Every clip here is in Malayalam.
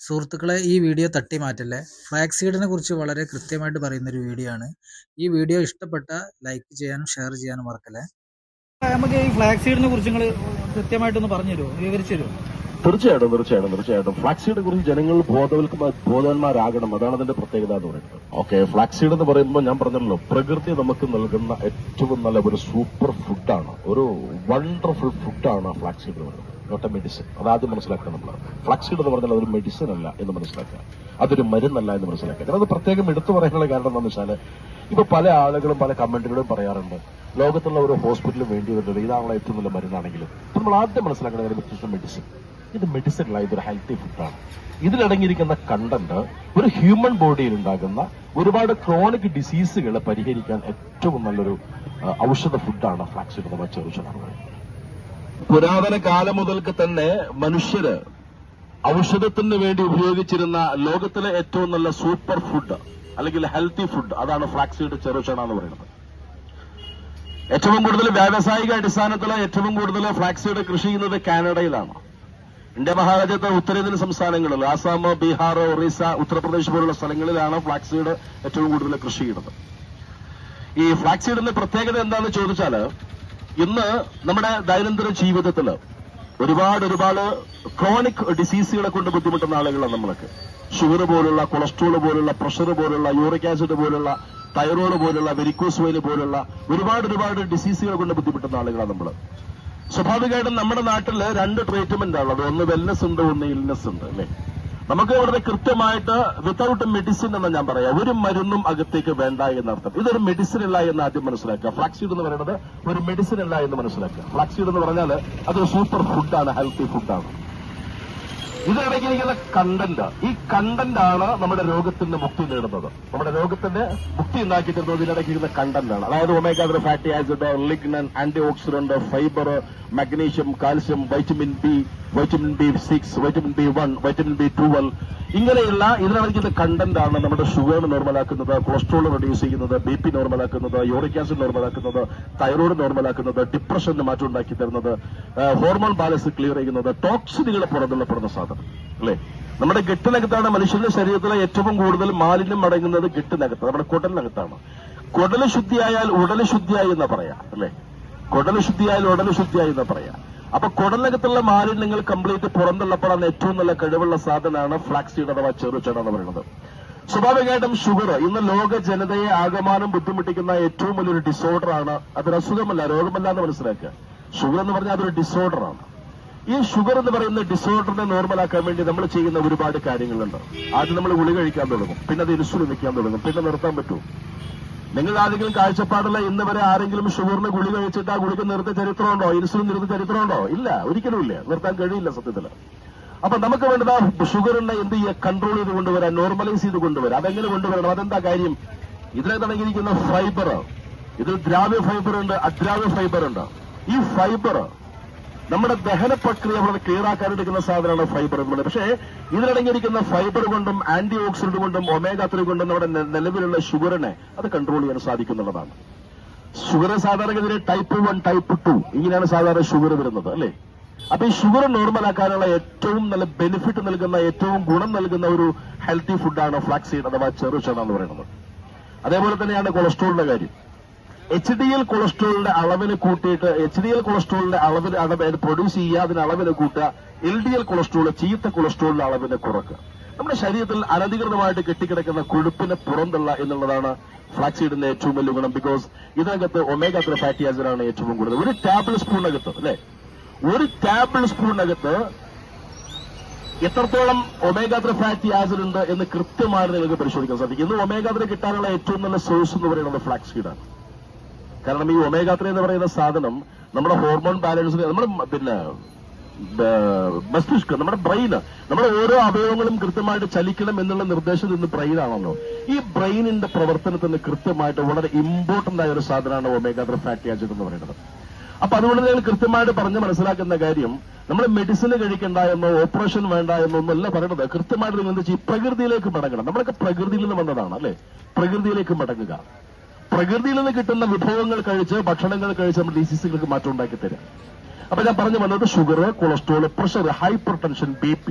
സുഹൃത്തുക്കളെ, ഈ വീഡിയോ തട്ടി മാറ്റല്ലേ. ഫ്ലാക്സീഡിനെ കുറിച്ച് വളരെ കൃത്യമായിട്ട് പറയുന്നൊരു വീഡിയോ ആണ്. ഈ വീഡിയോ ഇഷ്ടപ്പെട്ട ലൈക്ക് ചെയ്യാനും ഷെയർ ചെയ്യാനും മറക്കല്ലേ. നമുക്ക് ഈ ഫ്ലാക്സീഡിനെ കുറിച്ച് നിങ്ങൾ കൃത്യമായിട്ടൊന്ന് പറഞ്ഞു തരുമോ, വിവരിച്ചു തരുമോ? തീർച്ചയായിട്ടും ഫ്ലാക്സീഡിനെ കുറിച്ച് ജനങ്ങൾ ബോധവാന്മാരാകണം. അതാണ് അതിന്റെ പ്രത്യേകത എന്ന് പറയുന്നത്. ഓക്കെ, ഫ്ലാക്സീഡ് എന്ന് പറയുമ്പോൾ ഞാൻ പറഞ്ഞല്ലോ, പ്രകൃതി നമുക്ക് നൽകുന്ന ഏറ്റവും നല്ല ഒരു സൂപ്പർ ഫുഡാണ്, ഒരു വണ്ടർഫുൾ ഫുഡാണ് ഫ്ലാക്സീഡ് എന്ന് പറയുന്നത്. Not a medicine. അതാദ്യം മനസ്സിലാക്കണം. നമ്മൾ ഫ്ലാക്സീഡ് എന്ന് പറഞ്ഞാൽ അതൊരു മെഡിസിൻ അല്ല എന്ന് മനസ്സിലാക്കുക, അതൊരു മരുന്നല്ല എന്ന് മനസ്സിലാക്കുക. കാരണം അത് പ്രത്യേകം എടുത്തു പറയാനുള്ള കാരണം എന്താണെന്ന് വെച്ചാൽ, ഇപ്പൊ പല ആളുകളും പല കമന്റുകളും പറയാറുണ്ട്, ലോകത്തുള്ള ഒരു ഹോസ്പിറ്റലിൽ വേണ്ടി വരുന്നത് ഇതാണുള്ള ഏറ്റവും നല്ല മരുന്നാണെങ്കിലും നമ്മൾ ആദ്യം മനസ്സിലാക്കുന്ന കാര്യം മെഡിസിൻ. ഇത് മെഡിസിൻ അല്ല, ഇതൊരു ഹെൽത്തി ഫുഡാണ്. ഇതിലടങ്ങിയിരിക്കുന്ന കണ്ടന്റ് ഒരു ഹ്യൂമൻ ബോഡിയിൽ ഉണ്ടാകുന്ന ഒരുപാട് ക്രോണിക് ഡിസീസുകളെ പരിഹരിക്കാൻ ഏറ്റവും നല്ലൊരു ഔഷധ ഫുഡാണ് ഫ്ലാക്സീഡ് അഥവാ ചെറുചെടാണ്. പുരാതന കാലം മുതൽക്ക് തന്നെ മനുഷ്യര് ഔഷധത്തിന് വേണ്ടി ഉപയോഗിച്ചിരുന്ന ലോകത്തിലെ ഏറ്റവും നല്ല സൂപ്പർ ഫുഡ് അല്ലെങ്കിൽ ഹെൽത്തി ഫുഡ് അതാണ് ഫ്ലാക്സീഡ് ചെറുചെട എന്ന് പറയുന്നത്. ഏറ്റവും കൂടുതൽ വ്യാവസായിക അടിസ്ഥാനത്തിൽ ഏറ്റവും കൂടുതൽ ഫ്ലാക്സീഡ് കൃഷി ചെയ്യുന്നത് കാനഡയിലാണ്. ഇന്ത്യ മഹാരാജ്യത്തെ ഉത്തരേന്ത്യൻ സംസ്ഥാനങ്ങളിൽ ആസാം, ബീഹാർ, ഒറീസ, ഉത്തർപ്രദേശ് പോലുള്ള സ്ഥലങ്ങളിലാണ് ഫ്ലാക്സീഡ് ഏറ്റവും കൂടുതൽ കൃഷി ചെയ്യുന്നത്. ഈ ഫ്ലാക്സീഡിന്റെ പ്രത്യേകത എന്താണെന്ന് ചോദിച്ചാൽ, ഇന്ന് നമ്മുടെ ദൈനംദിന ജീവിതത്തിൽ ഒരുപാട് ക്രോണിക് ഡിസീസുകളെ കൊണ്ട് ബുദ്ധിമുട്ടുന്ന ആളുകളാണ് നമ്മളൊക്കെ. ഷുഗർ പോലുള്ള, കൊളസ്ട്രോൾ പോലുള്ള, പ്രഷർ പോലുള്ള, യൂറിക് ആസിഡ് പോലുള്ള, തൈറോയ്ഡ് പോലുള്ള, വെരിക്കോസ് വെയിൻ പോലുള്ള ഒരുപാട് ഡിസീസുകളെ കൊണ്ട് ബുദ്ധിമുട്ടുന്ന ആളുകളാണ് നമ്മൾ. സ്വാഭാവികമായിട്ടും നമ്മുടെ നാട്ടിൽ രണ്ട് ട്രീറ്റ്മെന്റ് ആണുള്ളത്. ഒന്ന് വെൽനെസ് ഉണ്ട്, ഒന്ന് ഇൽനെസ് ഉണ്ട്, അല്ലേ? നമുക്ക് ഇവിടെ കൃത്യമായിട്ട് വിത്തൌട്ട് മെഡിസിൻ എന്ന് ഞാൻ പറയാം, ഒരു മരുന്നും അകത്തേക്ക് വേണ്ട എന്നർത്ഥം. ഇതൊരു മെഡിസിൻ അല്ല എന്ന് ആദ്യം മനസ്സിലാക്കുക. ഫ്ലാക്സീഡ് എന്ന് പറയുന്നത് ഒരു മെഡിസിൻ അല്ല എന്ന് മനസ്സിലാക്കുക. ഫ്ലാക്സീഡ് എന്ന് പറഞ്ഞാൽ അതൊരു സൂപ്പർ ഫുഡാണ്, ഹെൽത്തി ഫുഡാണ്. ഇതിനിടയ്ക്കിരിക്കുന്ന കണ്ടന്റ്, ഈ കണ്ടന്റ് ആണ് നമ്മുടെ രോഗത്തിന്റെ മുക്തി നേടുന്നത്. നമ്മുടെ രോഗത്തിന്റെ മുക്തി ഉണ്ടാക്കി തരുന്നത് ഇതിനിടയ്ക്കിരിക്കുന്ന കണ്ടന്റ് ആണ്. അതായത് omega 3 fatty acid, lignan, anti oxidant, fibre, magnesium, calcium, vitamin B6, vitamin B1, vitamin B12, ഇങ്ങനെയുള്ള ഇതിനിടയ്ക്കുന്ന കണ്ടന്റ് ആണ് നമ്മുടെ ഷുഗർ നോർമലാക്കുന്നത്, കൊളസ്ട്രോൾ റെഡ്യൂസ് ചെയ്യുന്നത്, BP നോർമലാക്കുന്നത്, യൂറിക് ആസിഡ് നോർമലാക്കുന്നത്, തൈറോയ്ഡ് നോർമലാക്കുന്നത്, ഡിപ്രഷന് മാറ്റം ഉണ്ടാക്കി തരുന്നത്, ഹോർമോൺ ബാലൻസ് ക്ലിയർ ചെയ്യുന്നത്, ടോക്സിനുകൾ പുറന്തള്ളപ്പെടുന്ന സാധനം, അല്ലേ? നമ്മുടെ ഗട്ടിനകത്താണ് മനുഷ്യന്റെ ശരീരത്തിലെ ഏറ്റവും കൂടുതൽ മാലിന്യം അടങ്ങുന്നത്. ഗട്ടിനകത്ത്, നമ്മുടെ കുടലിനകത്താണ്. കുടല് ശുദ്ധിയായാൽ ഉടല് ശുദ്ധിയായി എന്ന് പറയാം, അല്ലേ? കുടല് ശുദ്ധിയായാൽ ഉടല് ശുദ്ധിയായി എന്ന് പറയാം. അപ്പൊ കുടലിനകത്തുള്ള മാലിന്യങ്ങൾ കംപ്ലീറ്റ് പുറന്തള്ളപ്പെടാൻ ഏറ്റവും നല്ല കഴിവുള്ള സാധനമാണ് ഫ്ലാക്സീഡ് അഥവാ ചെറുചെട എന്ന് പറയുന്നത്. സ്വാഭാവികമായിട്ടും ഷുഗർ ഇന്ന് ലോക ജനതയെ ആകമാനം ബുദ്ധിമുട്ടിക്കുന്ന ഏറ്റവും വലിയൊരു ഡിസോർഡർ ആണ്. അതൊരു അസുഖമല്ല, രോഗമല്ല എന്ന് മനസ്സിലാക്കുക. ഷുഗർ എന്ന് പറഞ്ഞാൽ അതൊരു ഡിസോർഡർ ആണ്. ഈ ഷുഗർ എന്ന് പറയുന്ന ഡിസോർഡറിനെ നോർമലാക്കാൻ വേണ്ടി നമ്മൾ ചെയ്യുന്ന ഒരുപാട് കാര്യങ്ങളുണ്ട്. ആദ്യം നമ്മൾ ഗുളിക കഴിക്കാൻ തുടങ്ങും, പിന്നെ അത് ഇൻസുലിൻ വെക്കാൻ തുടങ്ങും, പിന്നെ നിർത്താൻ പറ്റും. നിങ്ങൾ ആരെങ്കിലും കാഴ്ചപ്പാടില്ല ഇന്ന് വരെ ആരെങ്കിലും ഷുഗറിന് ഗുളിക കഴിച്ചിട്ട് ആ ഗുളിക നിർത്തിയ ചരിത്രമുണ്ടോ? ഇൻസുലിൻ നിർത്തിയ ചരിത്രമുണ്ടോ? ഇല്ല, ഒരിക്കലും ഇല്ല. നിർത്താൻ കഴിയില്ല സത്യത്തില്. അപ്പൊ നമുക്ക് വേണ്ടത് ഷുഗറിനെ എന്ത് ചെയ്യുക? കൺട്രോൾ ചെയ്ത് കൊണ്ടുവരാൻ, നോർമലൈസ് ചെയ്ത് കൊണ്ടുവരാം. അതെങ്ങനെ കൊണ്ടുവരണം? അതെന്താ കാര്യം? ഇതിനെ തുടങ്ങിയിരിക്കുന്ന ഫൈബർ, ഇതിൽ ദ്രാവ്യ ഫൈബർ ഉണ്ട്, അദ്രാവ്യ ഫൈബർ ഉണ്ട്. ഈ ഫൈബർ നമ്മുടെ ദഹന പ്രക്രിയ വളരെ ക്ലിയർ ആക്കാൻ എടുക്കുന്ന സാധനമാണ് ഫൈബർ എന്നുള്ളത്. പക്ഷേ ഇതിലടങ്ങിയിരിക്കുന്ന ഫൈബർ കൊണ്ടും ആന്റി ഓക്സിഡന്റ് കൊണ്ടും ഒമേഗ 3 കൊണ്ടും നമ്മുടെ നിലവിലുള്ള ഷുഗറിനെ അത് കൺട്രോൾ ചെയ്യാൻ സാധിക്കുന്നുള്ളതാണ്. ഷുഗർ സാധാരണഗതിയിൽ ടൈപ്പ് 1, ടൈപ്പ് 2 ഇങ്ങനെയാണ് സാധാരണ ഷുഗർ വരുന്നത്, അല്ലേ? അപ്പൊ ഈ ഷുഗർ നോർമലാക്കാനുള്ള ഏറ്റവും നല്ല ബെനിഫിറ്റ് നൽകുന്ന, ഏറ്റവും ഗുണം നൽകുന്ന ഒരു ഹെൽത്തി ഫുഡാണ് ഫ്ലാക്സീഡ് അഥവാ ചെറുചെട എന്ന് പറയുന്നത്. അതേപോലെ തന്നെയാണ് കൊളസ്ട്രോളിന്റെ കാര്യം. HDL കൊളസ്ട്രോളിന്റെ അളവിന് കൂട്ടിയിട്ട് HDL കൊളസ്ട്രോളിന്റെ അളവിന് പ്രൊഡ്യൂസ് ചെയ്യുക, അതിന് അളവിന് കൂട്ടുക. LDL കൊളസ്ട്രോൾ, ചീത്ത കൊളസ്ട്രോളിന്റെ അളവിനെ കുറക്കുക. നമ്മുടെ ശരീരത്തിൽ അനധികൃതമായിട്ട് കെട്ടിക്കിടക്കുന്ന കൊഴുപ്പിനെ പുറന്തള്ള എന്നുള്ളതാണ് ഫ്ലാക്സീഡിന്റെ ഏറ്റവും വലിയ ഗുണം. ബിക്കോസ് ഇതിനകത്ത് ഒമേഗ 3 ഫാറ്റി ആസിഡ് ആണ് ഏറ്റവും കൂടുതൽ. ഒരു ടേബിൾ സ്പൂണിനകത്ത്, അല്ലെ, ഒരു ടേബിൾ സ്പൂണിനകത്ത് എത്രത്തോളം ഒമേഗ 3 ഫാറ്റി ആസിഡ് ഉണ്ട് എന്ന് കൃത്യമായിട്ട് നിങ്ങൾക്ക് പരിശോധിക്കാൻ സാധിക്കും. ഇന്ന് ഒമേഗ 3 കിട്ടാനുള്ള ഏറ്റവും നല്ല സോഴ്സ് എന്ന് പറയുന്നത് ഫ്ലാക്സീഡാണ്. കാരണം ഈ ഒമേഗ 3 എന്ന് പറയുന്ന സാധനം നമ്മുടെ ഹോർമോൺ ബാലൻസിന്, നമ്മുടെ മസ്തിഷ്കം, നമ്മുടെ ബ്രെയിന്, നമ്മുടെ ഓരോ അവയവങ്ങളും കൃത്യമായിട്ട് ചലിക്കണം എന്നുള്ള നിർദ്ദേശം ഇന്ന് ബ്രെയിനാണല്ലോ. ഈ ബ്രെയിനിന്റെ പ്രവർത്തനത്തിന് കൃത്യമായിട്ട് വളരെ ഇമ്പോർട്ടന്റ് ആയ ഒരു സാധനമാണ് ഒമേഗ 3 ഫാറ്റി ആസിഡ് എന്ന് പറയുന്നത്. അപ്പൊ അതുകൊണ്ട് നിങ്ങൾ കൃത്യമായിട്ട് പറഞ്ഞ് മനസ്സിലാക്കുന്ന കാര്യം, നമ്മൾ മെഡിസിന് കഴിക്കണ്ട എന്നോ ഓപ്പറേഷൻ വേണ്ട എന്നോ ഒന്നല്ല പറയുന്നത്. കൃത്യമായിട്ട് നിങ്ങൾ എന്താ ചെയ്യും? പ്രകൃതിയിലേക്ക് മടങ്ങണം. നമ്മളൊക്കെ പ്രകൃതിയിൽ നിന്ന് വന്നതാണ്, അല്ലെ? പ്രകൃതിയിലേക്ക് മടങ്ങുക. പ്രകൃതിയിൽ നിന്ന് കിട്ടുന്ന വിഭവങ്ങൾ കഴിച്ച്, ഭക്ഷണങ്ങൾ കഴിച്ച് നമ്മുടെ ഡിസീസുകൾക്ക് മാറ്റം ഉണ്ടാക്കി തരാം. അപ്പൊ ഞാൻ പറഞ്ഞു വന്നത് sugar, cholesterol, pressure, hyper tension, BP,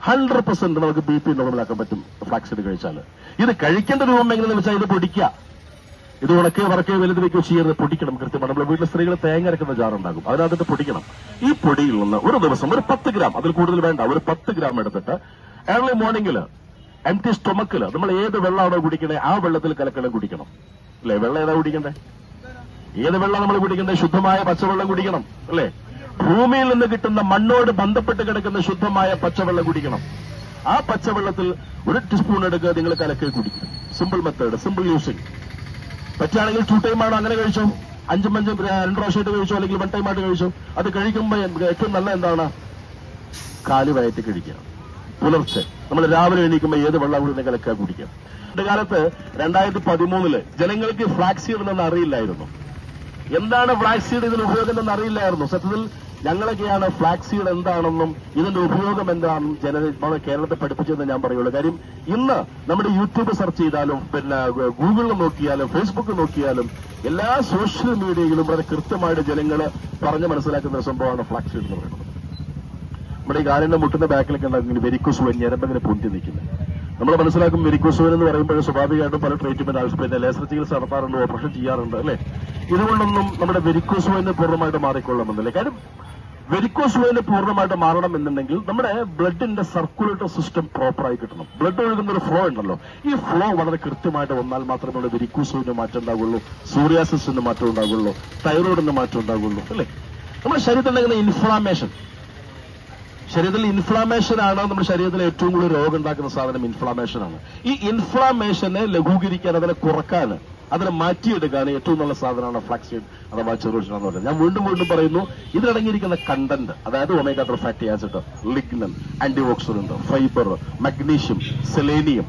100% നമുക്ക് BP നോർമലാക്കാൻ പറ്റും ഫ്ലാക്സീഡ് കഴിച്ചാൽ. ഇത് കഴിക്കേണ്ട രൂപം എങ്ങനെയെന്ന് വെച്ചാൽ ഇത് പൊടിക്കുക. ഇത് ഉണക്കെ വറക്കെ വലുത് വെക്കുകയോ ചെയ്യരുത്, പൊടിക്കണം കൃത്യമാണ്. നമ്മുടെ വീട്ടിലെ സ്ത്രീകൾ തേങ്ങ അരക്കുന്ന ജാറുണ്ടാകും, അതിനകത്തിട്ട് പൊടിക്കണം. ഈ പൊടിയിൽ നിന്ന് ഒരു ദിവസം ഒരു 10 ഗ്രാം, അതിൽ കൂടുതൽ വേണ്ട, ഒരു 10 ഗ്രാം എടുത്തിട്ട് ഏർലി മോർണിംഗിൽ എംപ്റ്റി സ്റ്റൊമക്കിൽ നമ്മൾ ഏത് വെള്ളമാണോ കുടിക്കണേ ആ വെള്ളത്തിൽ കലക്കലം കുടിക്കണം. അല്ലെ, വെള്ളം ഏതാ കുടിക്കണ്ടേ? ഏത് വെള്ളം നമ്മൾ കുടിക്കണ്ടേ? ശുദ്ധമായ പച്ചവെള്ളം കുടിക്കണം. അല്ലെ, ഭൂമിയിൽ നിന്ന് കിട്ടുന്ന മണ്ണോട് ബന്ധപ്പെട്ട് കിടക്കുന്ന ശുദ്ധമായ പച്ചവെള്ളം കുടിക്കണം. ആ പച്ചവെള്ളത്തിൽ 1 ടീസ്പൂൺ എടുക്കുക, നിങ്ങൾ കലക്കി കുടിക്കും. Simple method, simple using. പറ്റുകയാണെങ്കിൽ 2 ടൈമാണ്, അങ്ങനെ കഴിച്ചോ. 5 2 പ്രാവശ്യമായിട്ട് കഴിച്ചോ, അല്ലെങ്കിൽ 1 ടൈമായിട്ട് കഴിച്ചോ. അത് കഴിക്കുമ്പോൾ ഏറ്റവും നല്ല എന്താണ്? കാല് വയറ്റി കഴിക്കുക. പുലർച്ചെ നമ്മൾ രാവിലെ എണീക്കുമ്പോൾ ഏത് വെള്ളം കൂടി കലക്കുക കുടിക്കുക. പണ്ട് കാലത്ത് 2013 ജനങ്ങൾക്ക് ഫ്ലാക്സീഡ് എന്ന് അറിയില്ലായിരുന്നു. എന്താണ് ഫ്ലാക്സീഡ്, ഇതിന് ഉപയോഗം എന്ന് അറിയില്ലായിരുന്നു. സത്യത്തിൽ ഞങ്ങളൊക്കെയാണ് ഫ്ലാക്സീഡ് എന്താണെന്നും ഇതിന്റെ ഉപയോഗം എന്താണെന്നും നമ്മുടെ കേരളത്തെ പഠിപ്പിച്ചതെന്ന് ഞാൻ പറയുള്ളൂ. കാര്യം ഇന്ന് നമ്മുടെ യൂട്യൂബ് സെർച്ച് ചെയ്താലും പിന്നെ ഗൂഗിളിൽ നോക്കിയാലും ഫേസ്ബുക്കിൽ നോക്കിയാലും എല്ലാ സോഷ്യൽ മീഡിയയിലും വളരെ കൃത്യമായിട്ട് ജനങ്ങൾ പറഞ്ഞ് മനസ്സിലാക്കുന്ന ഒരു സംഭവമാണ് ഫ്ലാക്സീഡ് എന്ന് പറയുന്നത്. നമ്മുടെ ഈ കാലിന്റെ മുട്ടിന്റെ ബാക്കിലൊക്കെ ഉണ്ടാകുന്ന വെരിക്കോസ് വെയിൻ, ഞരമ്പങ്ങനെ പൊന്തി നിൽക്കുന്നത് നമ്മൾ മനസ്സിലാക്കും. വെരിക്കോസ് വെയിൻ എന്ന് പറയുമ്പോൾ സ്വാഭാവികമായിട്ടും പല ട്രീറ്റ്മെന്റ് ആവശ്യമില്ല, ലേസർ ചികിത്സ നടത്താറുണ്ട്, ഓപ്പറേഷൻ ചെയ്യാറുണ്ട്. അല്ലെ, ഇതുകൊണ്ടൊന്നും നമ്മുടെ വെരിക്കോസ് വെയിൻ പൂർണ്ണമായിട്ട് മാറിക്കൊള്ളണമെന്നില്ല. കാര്യം വെരിക്കോസ് വെയിൻ പൂർണ്ണമായിട്ട് മാറണം എന്നുണ്ടെങ്കിൽ നമ്മുടെ ബ്ലഡിന്റെ സർക്കുലേറ്ററി സിസ്റ്റം പ്രോപ്പറായി കിട്ടണം. ബ്ലഡ് ഒഴുകുന്ന ഒരു ഫ്ലോ ഉണ്ടല്ലോ, ഈ ഫ്ലോ വളരെ കൃത്യമായിട്ട് വന്നാൽ മാത്രമേ നമ്മുടെ വെരിക്കോസ് വെയിന് മാറ്റം ഉണ്ടാകുള്ളൂ, സൂറിയാസിന് മാറ്റം ഉണ്ടാകുള്ളൂ, തൈറോയിഡിന് മാറ്റം ഉണ്ടാകുള്ളൂ. അല്ലെ, നമ്മുടെ ശരീരത്തിൽ ഉണ്ടാകുന്ന ഇൻഫ്ലാമേഷൻ, ശരീരത്തിൽ ഇൻഫ്ലാമേഷൻ ആണ് നമ്മുടെ ശരീരത്തിൽ ഏറ്റവും കൂടുതൽ രോഗം ഉണ്ടാക്കുന്ന സാധനം ഇൻഫ്ലാമേഷൻ ആണ്. ഈ ഇൻഫ്ലാമേഷനെ ലഘൂകരിക്കാൻ, അതിനെ കുറക്കാൻ, അതിനെ മാറ്റിയെടുക്കാൻ ഏറ്റവും നല്ല സാധനമാണ് ഫ്ലാക്സീഡ് അഥവാ ചെറുചന എന്ന് പറയുന്നത്. ഞാൻ വീണ്ടും വീണ്ടും പറയുന്നു, ഇതിലടങ്ങിയിരിക്കുന്ന കണ്ടന്റ്, അതായത് omega 3 fatty acid, lignan, anti oxidant, fibre, magnesium, selenium.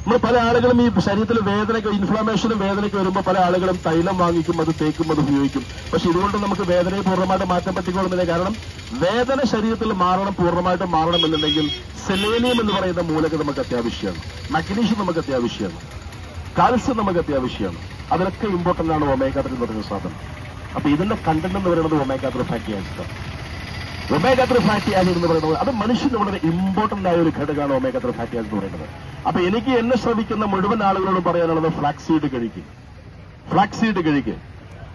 നമ്മൾ പല ആളുകളും ഈ ശരീരത്തിൽ വേദനയ്ക്ക്, ഇൻഫ്ലാമേഷനും വേദനയ്ക്ക് വരുമ്പോൾ പല ആളുകളും തൈലം വാങ്ങിക്കും, അത് തേക്കും, അത് ഉപയോഗിക്കും. പക്ഷെ ഇതുകൊണ്ട് നമുക്ക് വേദനയെ പൂർണ്ണമായിട്ട് മാറ്റാൻ പറ്റിക്കൊള്ളുന്നില്ല. കാരണം വേദന ശരീരത്തിൽ പൂർണ്ണമായിട്ട് മാറണം എന്നുണ്ടെങ്കിൽ സെലേനിയം എന്ന് പറയുന്ന മൂലകം നമുക്ക് അത്യാവശ്യമാണ്, മഗ്നീഷ്യം നമുക്ക് അത്യാവശ്യമാണ്, കാൽസ്യം നമുക്ക് അത്യാവശ്യമാണ്. അതിനൊക്കെ ഇമ്പോർട്ടന്റ് ആണ് ഒമേഗ 3 എന്ന് പറയുന്ന സാധനം. അപ്പൊ ഇതിന്റെ കണ്ടന്റ് എന്ന് പറയുന്നത് omega 3 fatty acid. Omega 3 fatty acid എന്ന് പറയുന്നത് അത് മനുഷ്യന് വളരെ ഇമ്പോർട്ടന്റ് ആയ ഒരു ഘടകമാണ് ഒമേഗ 3 ഫാറ്റി ആസിഡ് എന്ന് പറയുന്നത്. അപ്പൊ എനിക്ക് എന്നെ ശ്രമിക്കുന്ന മുഴുവൻ ആളുകളോടും പറയാനുള്ളത് ഫ്ലാക്സീഡ് കഴിക്കുക, ഫ്ലാക്സീഡ് കഴിക്കുക.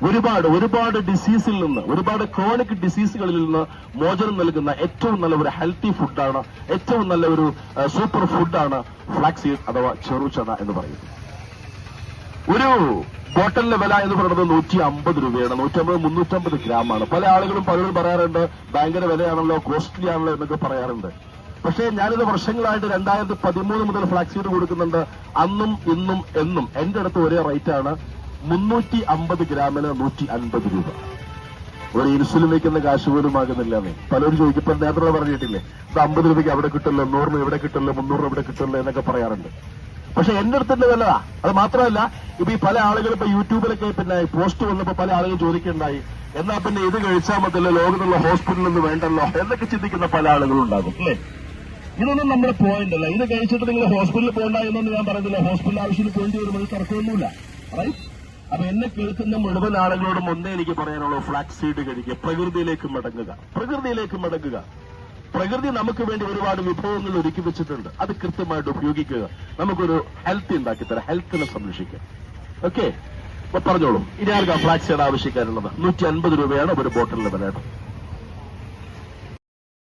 ഒരുപാട് ഡിസീസിൽ നിന്ന്, ഒരുപാട് ക്രോണിക് ഡിസീസുകളിൽ നിന്ന് മോചനം നൽകുന്ന ഏറ്റവും നല്ല ഒരു ഹെൽത്തി ഫുഡാണ്, ഏറ്റവും നല്ല ഒരു സൂപ്പർ ഫുഡാണ് ഫ്ലാക്സീഡ് അഥവാ ചെറുചന എന്ന് പറയുന്നത്. ഒരു ബോട്ടലിന്റെ വില എന്ന് പറയുന്നത് 150 രൂപയാണ്. 150-350 ഗ്രാമാണ്. പല ആളുകളും പലരും പറയാറുണ്ട് ഭയങ്കര വിലയാണല്ലോ, കോസ്റ്റ്ലി ആണല്ലോ എന്നൊക്കെ പറയാറുണ്ട്. പക്ഷേ ഞാനിത് വർഷങ്ങളായിട്ട് 2013 മുതൽ ഫ്ലാക്സീഡ് കൊടുക്കുന്നുണ്ട്. അന്നും ഇന്നും എന്നും എന്റെ അടുത്ത് ഒരേ റേറ്റാണ്. 350 ഗ്രാമിന് 150 രൂപ. ഒരു ഇൻസുലിൻ വയ്ക്കുന്ന കാശ് പോലും ആകുന്നില്ലാന്നേ പലരും ചോദിക്കും. ഇപ്പൊ നേരത്തെ പറഞ്ഞിട്ടില്ലേ, ഇത് 50 രൂപയ്ക്ക് അവിടെ കിട്ടില്ല, 100 രൂപ ഇവിടെ കിട്ടില്ല, 300 രൂപ ഇവിടെ കിട്ടില്ല എന്നൊക്കെ പറയാറുണ്ട്. പക്ഷെ എന്റെ അടുത്തിന്റെ വിലതാ. അത് മാത്രമല്ല, ഇപ്പൊ ഈ പല ആളുകൾ ഇപ്പൊ യൂട്യൂബിലൊക്കെ പിന്നെ പോസ്റ്റ് വന്നപ്പോ പല ആളുകൾ ചോദിക്കുന്നുണ്ടായി, എന്നാ പിന്നെ ഇത് കഴിച്ചാൽ മതിയല്ലോ, ലോകത്തുള്ള ഹോസ്പിറ്റലിൽ നിന്ന് വേണ്ടല്ലോ എന്നൊക്കെ ചിന്തിക്കുന്ന പല ആളുകളും ഉണ്ടാകും. അല്ലേ, ഇതൊന്നും നമ്മുടെ പോയിന്റ് അല്ല. ഇത് കഴിച്ചിട്ട് നിങ്ങൾ ഹോസ്പിറ്റലിൽ പോകണ്ട എന്നൊന്നും ഞാൻ പറയുന്നില്ല. ഹോസ്പിറ്റൽ ആവശ്യത്തിന് പോകേണ്ടി വരുമ്പോൾ തർക്കമൊന്നുമില്ല. റൈറ്റ്. അപ്പൊ എന്നെ കേൾക്കുന്ന മുഴുവൻ ആളുകളോടും ഒന്നേ എനിക്ക് പറയാനുള്ളൂ, ഫ്ലാക്സീഡ് കഴിക്കുക, പ്രകൃതിയിലേക്ക് മടങ്ങുക, പ്രകൃതിയിലേക്ക് മടങ്ങുക. പ്രകൃതി നമുക്ക് വേണ്ടി ഒരുപാട് വിഭവങ്ങൾ ഒരുക്കി വെച്ചിട്ടുണ്ട്, അത് കൃത്യമായിട്ട് ഉപയോഗിക്കുക. നമുക്കൊരു ഹെൽത്ത് ഉണ്ടാക്കി തരാം, ഹെൽത്തിനെ സംരക്ഷിക്കുക. ഓക്കെ, അപ്പൊ പറഞ്ഞോളൂ, ഇനി ആർക്കാ ഫ്ലാക്സീഡ് ആവശ്യക്കാരുള്ളത്? 150 രൂപയാണ് ഒരു ബോട്ടിലിന്റെ വില.